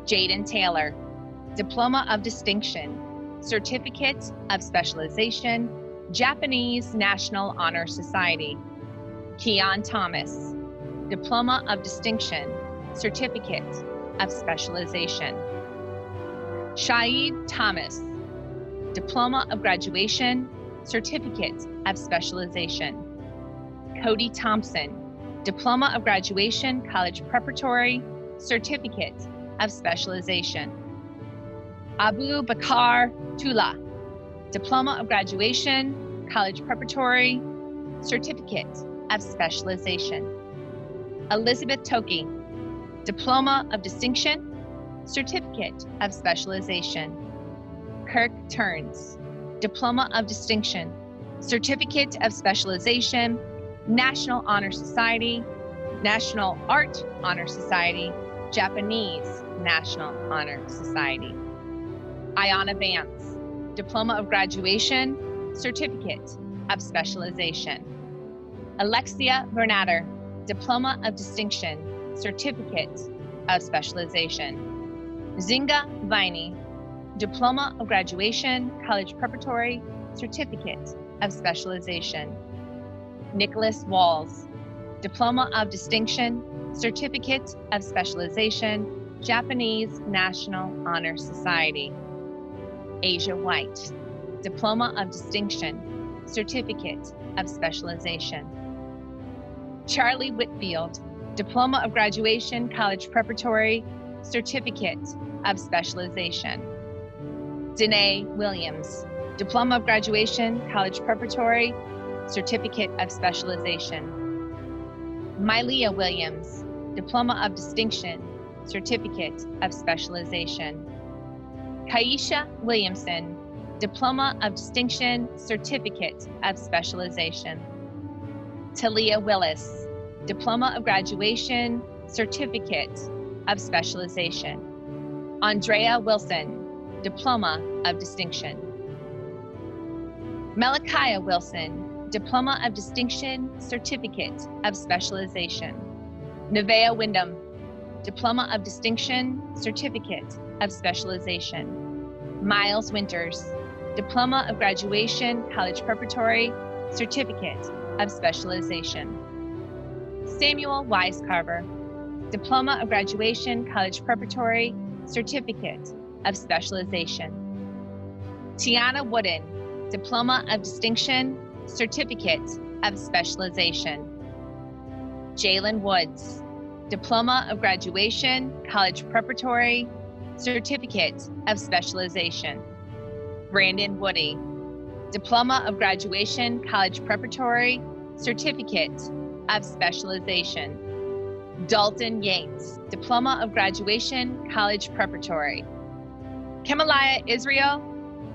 Jaden Taylor, Diploma of Distinction, Certificate of Specialization, Japanese National Honor Society. Keon Thomas, Diploma of Distinction, Certificate of Specialization. Shaid Thomas, Diploma of Graduation, Certificate of Specialization. Cody Thompson, Diploma of Graduation, College Preparatory, Certificate of Specialization. Abu Bakar Tula, Diploma of Graduation, College Preparatory, Certificate of Specialization. Elizabeth Toki, Diploma of Distinction, Certificate of Specialization. Kirk Turns, Diploma of Distinction, Certificate of Specialization, National Honor Society, National Art Honor Society, Japanese National Honor Society. Ayana Vance, Diploma of Graduation, Certificate of Specialization. Alexia Vernatter, Diploma of Distinction, Certificate of Specialization. Zinga Viney, Diploma of Graduation, College Preparatory, Certificate of Specialization. Nicholas Walls, Diploma of Distinction, Certificate of Specialization, Japanese National Honor Society. Asia White, Diploma of Distinction, Certificate of Specialization. Charlie Whitfield, Diploma of Graduation, College Preparatory, Certificate of Specialization. Danae Williams, Diploma of Graduation, College Preparatory, Certificate of Specialization. Mylea Williams, Diploma of Distinction, Certificate of Specialization. Kaisha Williamson, Diploma of Distinction, Certificate of Specialization. Talia Willis, Diploma of Graduation, Certificate of Specialization. Andrea Wilson, Diploma of Distinction. Malachiah Wilson, Diploma of Distinction, Certificate of Specialization. Nevaeh Wyndham, Diploma of Distinction, Certificate of Specialization. Miles Winters, Diploma of Graduation, College Preparatory, Certificate of Specialization. Samuel Weiscarver, Diploma of Graduation, College Preparatory, Certificate of Specialization. Tiana Wooden, Diploma of Distinction, Certificate of Specialization. Jalen Woods, Diploma of Graduation, College Preparatory, Certificate of Specialization. Brandon Woody, Diploma of Graduation, College Preparatory, Certificate of Specialization. Dalton Yates, Diploma of Graduation, College Preparatory. Kemaliah Israel,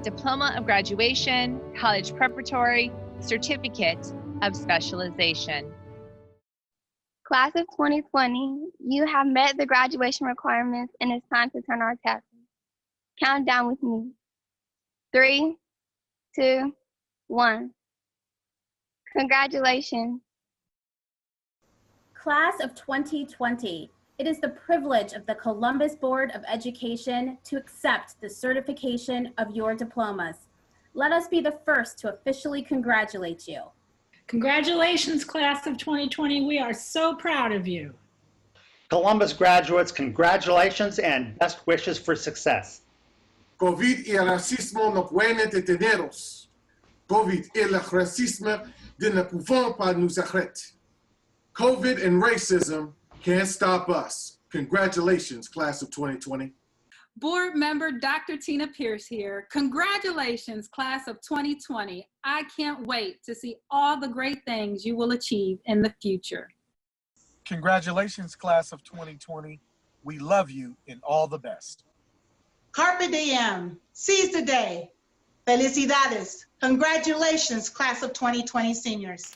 Diploma of Graduation, College Preparatory, Certificate of Specialization. Class of 2020, you have met the graduation requirements and it's time to turn our tassels. Count down with me. 3, 2, 1. Congratulations. Class of 2020, it is the privilege of the Columbus Board of Education to accept the certification of your diplomas. Let us be the first to officially congratulate you. Congratulations, class of 2020. We are so proud of you. Columbus graduates, congratulations and best wishes for success. COVID y el racismo no pueden detenernos. COVID y el racismo ne pouvons pas nous arrêter. COVID and racism can't stop us. Congratulations, class of 2020. Board member Dr. Tina Pierce here. Congratulations, class of 2020. I can't wait to see all the great things you will achieve in the future. Congratulations, class of 2020. We love you and all the best. Carpe diem, seize the day. Felicidades. Congratulations, class of 2020 seniors.